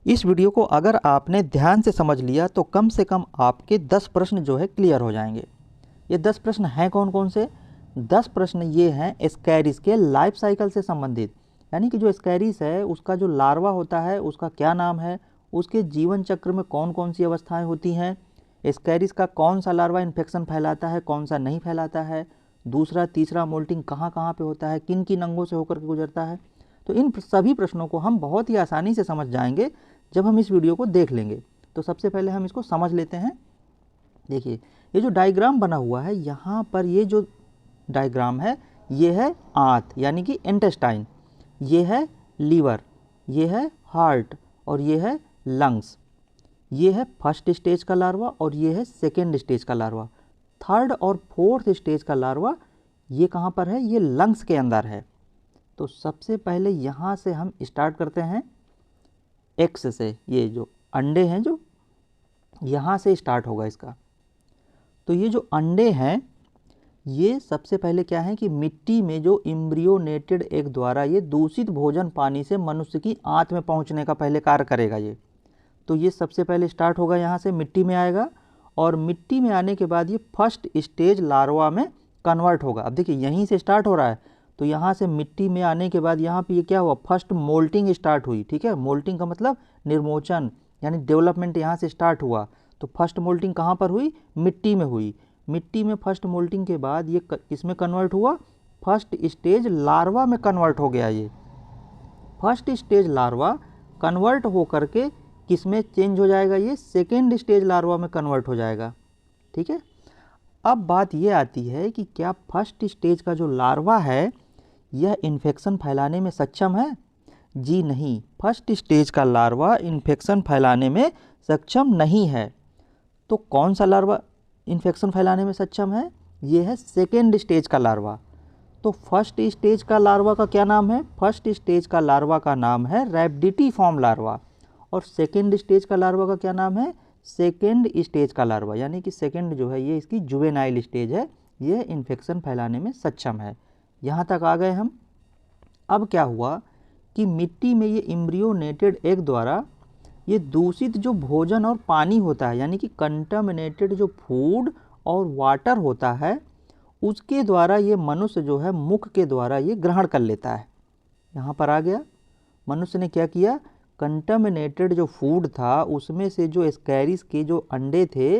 इस वीडियो को अगर आपने ध्यान से समझ लिया तो कम से कम आपके 10 प्रश्न जो है क्लियर हो जाएंगे। ये 10 प्रश्न हैं कौन कौन से? 10 प्रश्न ये हैं एस्कैरिस के लाइफ साइकिल से संबंधित, यानी कि जो एस्कैरिस है उसका जो लार्वा होता है उसका क्या नाम है, उसके जीवन चक्र में कौन कौन सी अवस्थाएं होती हैं, एस्कैरिस का कौन सा लार्वा इन्फेक्शन फैलाता है, कौन सा नहीं फैलाता है, दूसरा तीसरा मोल्टिंग कहाँ कहाँ पे होता है, किन किन अंगों से होकर के गुजरता है। तो इन सभी प्रश्नों को हम बहुत ही आसानी से समझ जाएंगे जब हम इस वीडियो को देख लेंगे। तो सबसे पहले हम इसको समझ लेते हैं। देखिए ये जो डायग्राम बना हुआ है, यहाँ पर ये जो डायग्राम है ये है आंत यानी कि इंटेस्टाइन, ये है लीवर, ये है हार्ट और ये है लंग्स। ये है फर्स्ट स्टेज का लार्वा और ये है सेकेंड स्टेज का लार्वा। थर्ड और फोर्थ स्टेज का लार्वा ये कहाँ पर है? ये लंग्स के अंदर है। तो सबसे पहले यहाँ से हम स्टार्ट करते हैं एक्स से। ये जो अंडे हैं जो यहाँ से स्टार्ट होगा इसका। तो ये जो अंडे हैं ये सबसे पहले क्या है कि मिट्टी में जो एम्ब्रियोनेटेड एग द्वारा ये दूषित भोजन पानी से मनुष्य की आंत में पहुँचने का पहले कार्य करेगा ये। तो ये सबसे पहले स्टार्ट होगा यहाँ से, मिट्टी में आएगा और मिट्टी में आने के बाद ये फर्स्ट स्टेज लार्वा में कन्वर्ट होगा। अब देखिए यहीं से स्टार्ट हो रहा है, तो यहाँ से मिट्टी में आने के बाद यहाँ पे ये क्या हुआ? फर्स्ट मोल्टिंग स्टार्ट हुई। ठीक है, मोल्टिंग का मतलब निर्मोचन यानी डेवलपमेंट यहाँ से स्टार्ट हुआ। तो फर्स्ट मोल्टिंग कहाँ पर हुई? मिट्टी में हुई। मिट्टी में फर्स्ट मोल्टिंग के बाद ये किसमें कन्वर्ट हुआ? फर्स्ट स्टेज लार्वा में कन्वर्ट हो गया। ये फर्स्ट स्टेज लार्वा कन्वर्ट हो करके किस में चेंज हो जाएगा? ये सेकेंड स्टेज लार्वा में कन्वर्ट हो जाएगा। ठीक है, अब बात ये आती है कि क्या फर्स्ट स्टेज का जो लार्वा है यह इन्फेक्शन फैलाने में सक्षम है? जी नहीं, फर्स्ट स्टेज का लार्वा इन्फेक्शन फैलाने में सक्षम नहीं है। तो कौन सा लार्वा इन्फेक्शन फैलाने में सक्षम है? ये है सेकेंड स्टेज का लार्वा। तो फर्स्ट स्टेज का लार्वा का क्या नाम है? फर्स्ट स्टेज का लार्वा का नाम है रैबिडिटीफॉर्म लार्वा और सेकेंड स्टेज का लार्वा का क्या नाम है? सेकेंड स्टेज का लार्वा, यानी कि सेकेंड जो है ये इसकी जुवेनाइल स्टेज है, ये इन्फेक्शन फैलाने में सक्षम है। यहाँ तक आ गए हम। अब क्या हुआ कि मिट्टी में ये एम्ब्रियोनेटेड एग द्वारा ये दूषित जो भोजन और पानी होता है यानी कि कंटामिनेटेड जो फूड और वाटर होता है उसके द्वारा ये मनुष्य जो है मुख के द्वारा ये ग्रहण कर लेता है। यहाँ पर आ गया, मनुष्य ने क्या किया? कंटामिनेटेड जो फूड था उसमें से जो एस्कैरिस के जो अंडे थे,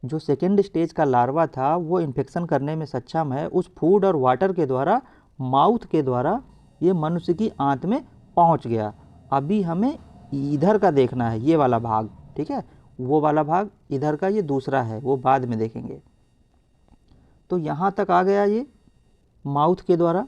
जो सेकेंड स्टेज का लार्वा था वो इन्फेक्शन करने में सक्षम है, उस फूड और वाटर के द्वारा माउथ के द्वारा ये मनुष्य की आंत में पहुंच गया। अभी हमें इधर का देखना है, ये वाला भाग। ठीक है, वो वाला भाग इधर का ये दूसरा है, वो बाद में देखेंगे। तो यहाँ तक आ गया ये माउथ के द्वारा।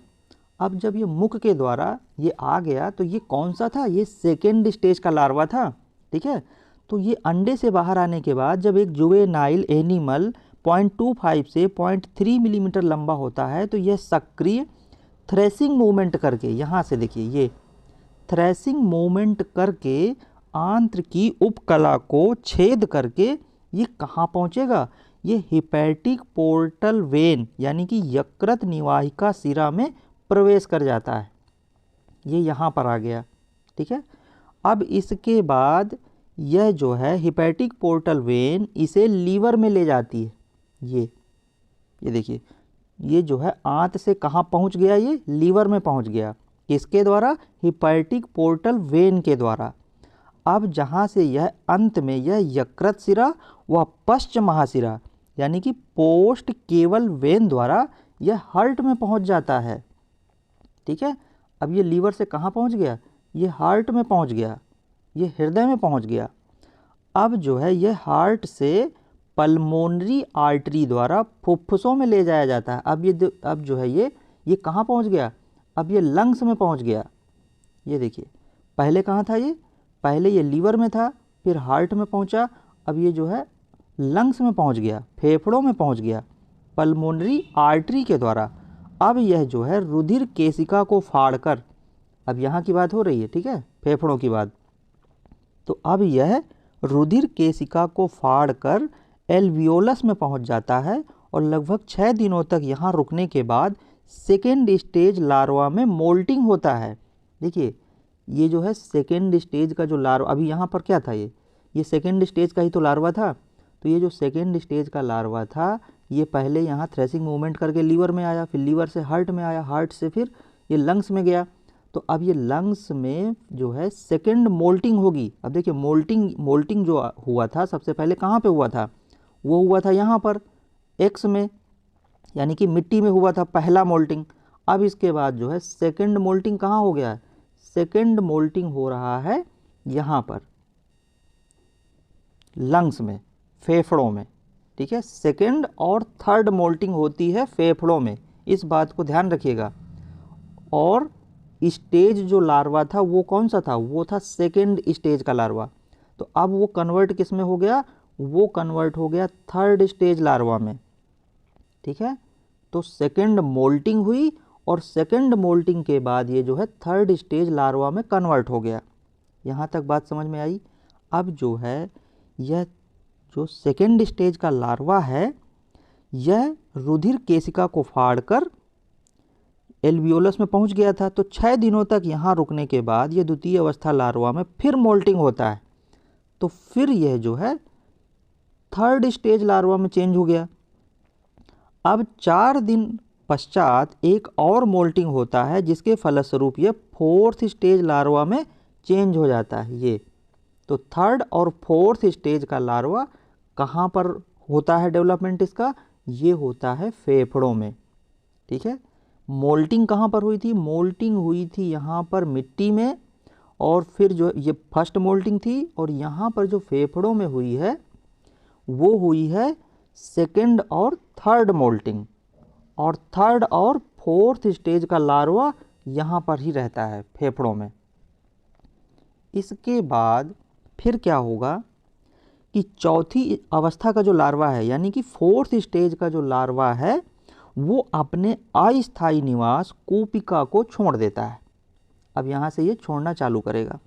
अब जब ये मुख के द्वारा ये आ गया तो ये कौन सा था? ये सेकेंड स्टेज का लार्वा था। ठीक है, तो ये अंडे से बाहर आने के बाद जब एक जुवेनाइल एनिमल 0.25 से 0.3 मिलीमीटर लंबा होता है तो यह सक्रिय थ्रेसिंग मूवमेंट करके, यहाँ से देखिए ये थ्रेसिंग मूवमेंट करके आंत्र की उपकला को छेद करके ये कहाँ पहुँचेगा? ये हिपैटिक पोर्टल वेन यानी कि यकृत निवाहिका शिरा में प्रवेश कर जाता है। ये यहाँ पर आ गया। ठीक है, अब इसके बाद यह जो है हिपैटिक पोर्टल वेन इसे लीवर में ले जाती है। ये देखिए ये जो है आंत से कहाँ पहुँच गया? ये लीवर में पहुँच गया। किसके द्वारा? हिपैटिक पोर्टल वेन के द्वारा। अब जहाँ से यह अंत में यह यकृत शिरा व पश्च महाशिरा यानी कि पोस्ट केवल वेन द्वारा यह हार्ट में पहुँच जाता है। ठीक है, अब ये लीवर से कहाँ पहुँच गया? ये हार्ट में पहुँच गया, ये हृदय में पहुँच गया। अब जो है ये हार्ट से पल्मोनरी आर्टरी द्वारा फुफ्फुसों में ले जाया जाता है। अब जो है ये कहाँ पहुँच गया? अब ये लंग्स में पहुँच गया। ये देखिए पहले कहाँ था? ये पहले ये लीवर में था, फिर हार्ट में पहुँचा, अब ये जो है लंग्स में पहुँच गया, फेफड़ों में पहुँच गया पल्मोनरी आर्टरी के द्वारा। अब यह जो है रुधिर केशिका को फाड़कर, अब यहाँ की बात हो रही है, ठीक है, फेफड़ों की बात। तो अब यह रुधिर केशिका को फाड़कर एल्वियोलस में पहुँच जाता है और लगभग 6 दिनों तक यहाँ रुकने के बाद सेकेंड स्टेज लार्वा में मोल्टिंग होता है। देखिए ये जो है सेकेंड स्टेज का जो लार्वा, अभी यहाँ पर क्या था, ये सेकेंड स्टेज का ही तो लार्वा था। तो ये जो सेकेंड स्टेज का लार्वा था ये पहले यहाँ थ्रेसिंग मूवमेंट करके लीवर में आया, फिर लीवर से हार्ट में आया, हार्ट से फिर ये लंग्स में गया। तो अब ये लंग्स में जो है सेकेंड मोल्टिंग होगी। अब देखिए मोल्टिंग जो हुआ था सबसे पहले कहाँ पे हुआ था, वो हुआ था यहाँ पर एक्स में, यानी कि मिट्टी में हुआ था पहला मोल्टिंग। अब इसके बाद जो है सेकेंड मोल्टिंग कहाँ हो गया है, सेकेंड मोल्टिंग हो रहा है यहाँ पर लंग्स में, फेफड़ों में, ठीक है। सेकेंड और थर्ड मोल्टिंग होती है फेफड़ों में, इस बात को ध्यान रखिएगा। और स्टेज जो लार्वा था वो कौन सा था, वो था सेकेंड स्टेज का लार्वा। तो अब वो कन्वर्ट किस में हो गया, वो कन्वर्ट हो गया थर्ड स्टेज लार्वा में, ठीक है। तो सेकेंड मोल्टिंग हुई और सेकेंड मोल्टिंग के बाद ये जो है थर्ड स्टेज लार्वा में कन्वर्ट हो गया। यहाँ तक बात समझ में आई। अब जो है यह जो सेकेंड स्टेज का लार्वा है यह रुधिर केशिका को फाड़कर एल्वियोलस में पहुंच गया था। तो 6 दिनों तक यहाँ रुकने के बाद ये द्वितीय अवस्था लार्वा में फिर मोल्टिंग होता है। तो फिर यह जो है थर्ड स्टेज लार्वा में चेंज हो गया। अब 4 दिन पश्चात एक और मोल्टिंग होता है जिसके फलस्वरूप ये फोर्थ स्टेज लार्वा में चेंज हो जाता है ये। तो थर्ड और फोर्थ स्टेज का लार्वा कहाँ पर होता है डेवलपमेंट इसका, ये होता है फेफड़ों में, ठीक है। मोल्टिंग कहाँ पर हुई थी, मोल्टिंग हुई थी यहाँ पर मिट्टी में, और फिर जो ये फर्स्ट मोल्टिंग थी, और यहाँ पर जो फेफड़ों में हुई है वो हुई है सेकेंड और थर्ड मोल्टिंग। और थर्ड और फोर्थ स्टेज का लार्वा यहाँ पर ही रहता है फेफड़ों में। इसके बाद फिर क्या होगा कि चौथी अवस्था का जो लार्वा है, यानी कि फोर्थ स्टेज का जो लार्वा है, वो अपने अस्थायी निवास कूपिका को छोड़ देता है। अब यहाँ से ये छोड़ना चालू करेगा।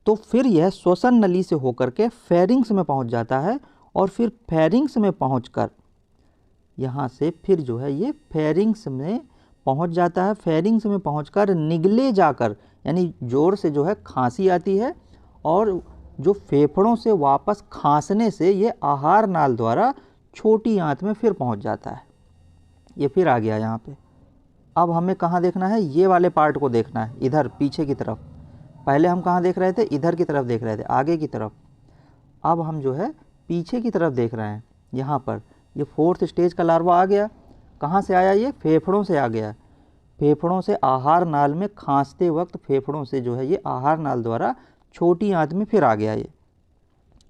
तो फिर यह श्वसन नली से होकर के फेरिंग्स में पहुँच जाता है, और फिर फेरिंग्स में पहुँचकर यहाँ से फिर जो है ये फेरिंग्स में पहुँच जाता है। फेरिंग्स में पहुँचकर निगले जाकर, यानी ज़ोर से जो है खांसी आती है, और जो फेफड़ों से वापस खांसने से ये आहार नाल द्वारा छोटी आंत में फिर पहुंच जाता है। ये फिर आ गया यहाँ पे। अब हमें कहाँ देखना है, ये वाले पार्ट को देखना है, इधर पीछे की तरफ। पहले हम कहाँ देख रहे थे, इधर की तरफ देख रहे थे, आगे की तरफ। अब हम जो है पीछे की तरफ देख रहे हैं। यहाँ पर ये फोर्थ स्टेज का लार्वा आ गया। कहाँ से आया, ये फेफड़ों से आ गया। फेफड़ों से आहार नाल में खांसते वक्त फेफड़ों से जो है ये आहार नाल द्वारा छोटी आंत में फिर आ गया ये।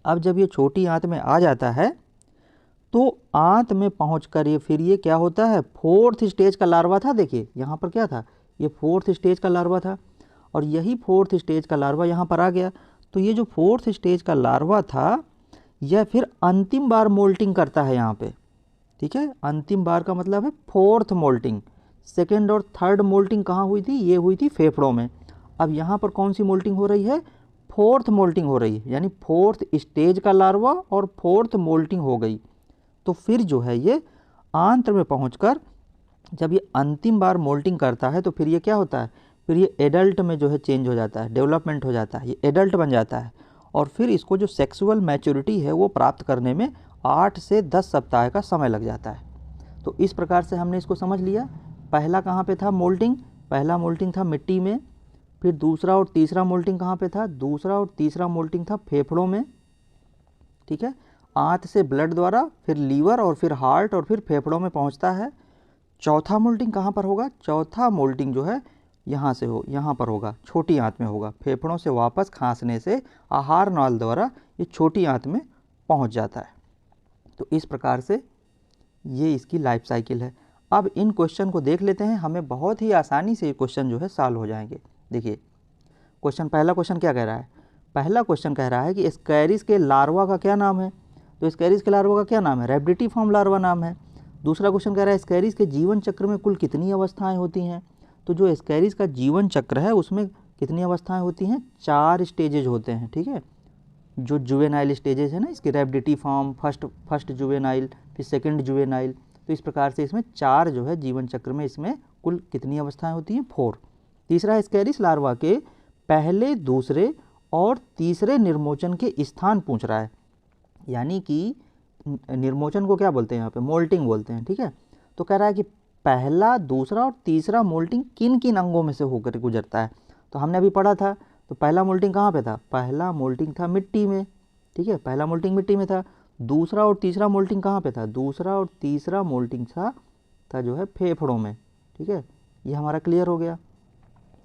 अब जब ये छोटी आंत में आ जाता है तो आंत में पहुंचकर ये फिर ये क्या होता है, फोर्थ स्टेज का लार्वा था। देखिए यहाँ पर क्या था, ये फोर्थ स्टेज का लार्वा था, और यही फोर्थ स्टेज का लार्वा यहाँ पर आ गया। तो ये जो फोर्थ स्टेज का लार्वा था यह फिर अंतिम बार मोल्टिंग करता है यहाँ पे, ठीक है। अंतिम बार का मतलब है फोर्थ मोल्टिंग। सेकेंड और थर्ड मोल्टिंग कहाँ हुई थी, ये हुई थी फेफड़ों में। अब यहाँ पर कौन सी मोल्टिंग हो रही है, फोर्थ मोल्टिंग हो रही है, यानी फोर्थ स्टेज का लार्वा और फोर्थ मोल्टिंग हो गई। तो फिर जो है ये आंत्र में पहुंचकर जब ये अंतिम बार मोल्टिंग करता है तो फिर ये क्या होता है, फिर ये एडल्ट में जो है चेंज हो जाता है, डेवलपमेंट हो जाता है, ये एडल्ट बन जाता है। और फिर इसको जो सेक्सुअल मैच्योरिटी है वो प्राप्त करने में 8 से 10 सप्ताह का समय लग जाता है। तो इस प्रकार से हमने इसको समझ लिया। पहला कहाँ पे था मोल्टिंग, पहला मोल्टिंग था मिट्टी में। फिर दूसरा और तीसरा मोल्टिंग कहाँ पे था, दूसरा और तीसरा मोल्टिंग था फेफड़ों में, ठीक है। आंत से ब्लड द्वारा फिर लीवर और फिर हार्ट और फिर फेफड़ों में पहुंचता है। चौथा मोल्टिंग कहाँ पर होगा, चौथा मोल्टिंग जो है यहाँ पर होगा, छोटी आंत में होगा। फेफड़ों से वापस खांसने से आहार नाल द्वारा ये छोटी आंत में पहुंच जाता है। तो इस प्रकार से ये इसकी लाइफ साइकिल है। अब इन क्वेश्चन को देख लेते हैं, हमें बहुत ही आसानी से ये क्वेश्चन जो है सॉल्व हो जाएंगे। देखिए क्वेश्चन, पहला क्वेश्चन क्या कह रहा है, पहला क्वेश्चन कह रहा है कि स्कैरिस के लार्वा का क्या नाम है। तो स्कैरिस के लार्वा का क्या नाम है, रैबिडिटीफॉर्म लार्वा नाम है। दूसरा क्वेश्चन कह रहा है स्कैरिस के जीवन चक्र में कुल कितनी अवस्थाएं होती हैं। तो जो स्कैरिस का जीवन चक्र है उसमें कितनी अवस्थाएं होती हैं, 4 स्टेजेज होते हैं, ठीक है। जो जुवेनाइल स्टेजेज है ना इसकी, रैबिडिटीफॉर्म, फर्स्ट जुवेनाइल, फिर सेकंड जुवेनाइल। तो इस प्रकार से इसमें 4 जो है जीवन चक्र में इसमें कुल कितनी अवस्थाएं होती हैं, 4। तीसरा है स्कैरिस लार्वा के पहले, दूसरे और तीसरे निर्मोचन के स्थान पूछ रहा है। यानी कि निर्मोचन को क्या बोलते हैं यहाँ पे, मोल्टिंग बोलते हैं, ठीक है। तो कह रहा है कि पहला, दूसरा और तीसरा मोल्टिंग किन किन अंगों में से होकर गुजरता है। तो हमने अभी पढ़ा था, तो पहला मोल्टिंग कहाँ पे था, पहला मोल्टिंग था मिट्टी में, ठीक है, पहला मोल्टिंग मिट्टी में था। दूसरा और तीसरा मोल्टिंग कहाँ पे था, दूसरा और तीसरा मोल्टिंग था जो है फेफड़ों में, ठीक है। ये हमारा क्लियर हो गया।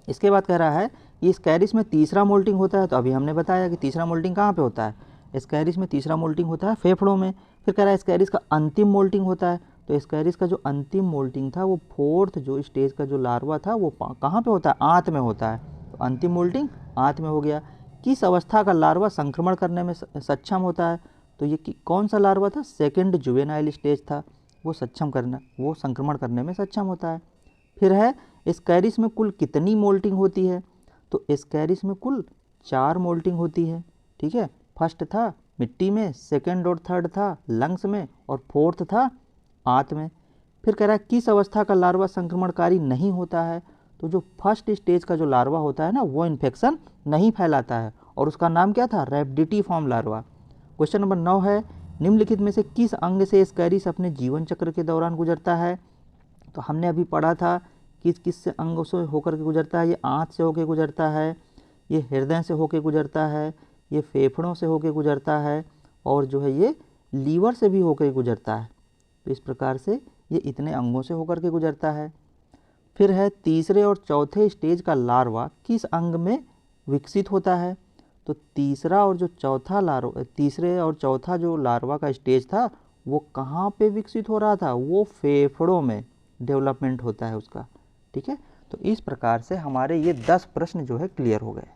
इसके बाद कह रहा है कि स्कैरिस में तीसरा मोल्टिंग होता है। तो अभी हमने बताया कि तीसरा मोल्टिंग कहाँ पे होता है, स्कैरिस में तीसरा मोल्टिंग होता है फेफड़ों में। फिर कह रहा है स्कैरिस का अंतिम मोल्टिंग होता है। तो स्कैरिस का जो अंतिम मोल्टिंग था वो फोर्थ जो स्टेज का जो लार्वा था वो कहाँ पे होता है, आंत में होता है। तो अंतिम मोल्टिंग आंत में हो गया। किस अवस्था का लार्वा संक्रमण करने में सक्षम होता है, तो ये कौन सा लार्वा था, सेकेंड जुवेनाइल स्टेज था, वो संक्रमण करने में सक्षम होता है। फिर है स्कैरिस में कुल कितनी मोल्टिंग होती है, तो स्कैरिस में कुल 4 मोल्टिंग होती है, ठीक है। फर्स्ट था मिट्टी में, सेकंड और थर्ड था लंग्स में, और फोर्थ था आंत में। फिर कह रहा है किस अवस्था का लार्वा संक्रमणकारी नहीं होता है, तो जो फर्स्ट स्टेज का जो लार्वा होता है ना वो इन्फेक्शन नहीं फैलाता है, और उसका नाम क्या था, रैबिडिटीफॉर्म लार्वा। क्वेश्चन नंबर 9 है निम्नलिखित में से किस अंग से स्कैरिस अपने जीवन चक्र के दौरान गुजरता है। तो हमने अभी पढ़ा था किस किस से अंग से होकर के गुजरता है, ये आंत से होकर गुजरता है, ये हृदय से होकर गुजरता है, ये फेफड़ों से होकर गुजरता है, और जो है ये लीवर से भी होकर गुजरता है। तो इस प्रकार से ये इतने अंगों से होकर के गुजरता है। फिर है तीसरे और चौथे स्टेज का लार्वा किस अंग में विकसित होता है। तो तीसरे और चौथा जो लार्वा का स्टेज था वो कहाँ पे विकसित हो रहा था, वो फेफड़ों में डेवलपमेंट होता है उसका, ठीक है। तो इस प्रकार से हमारे ये 10 प्रश्न जो है क्लियर हो गए।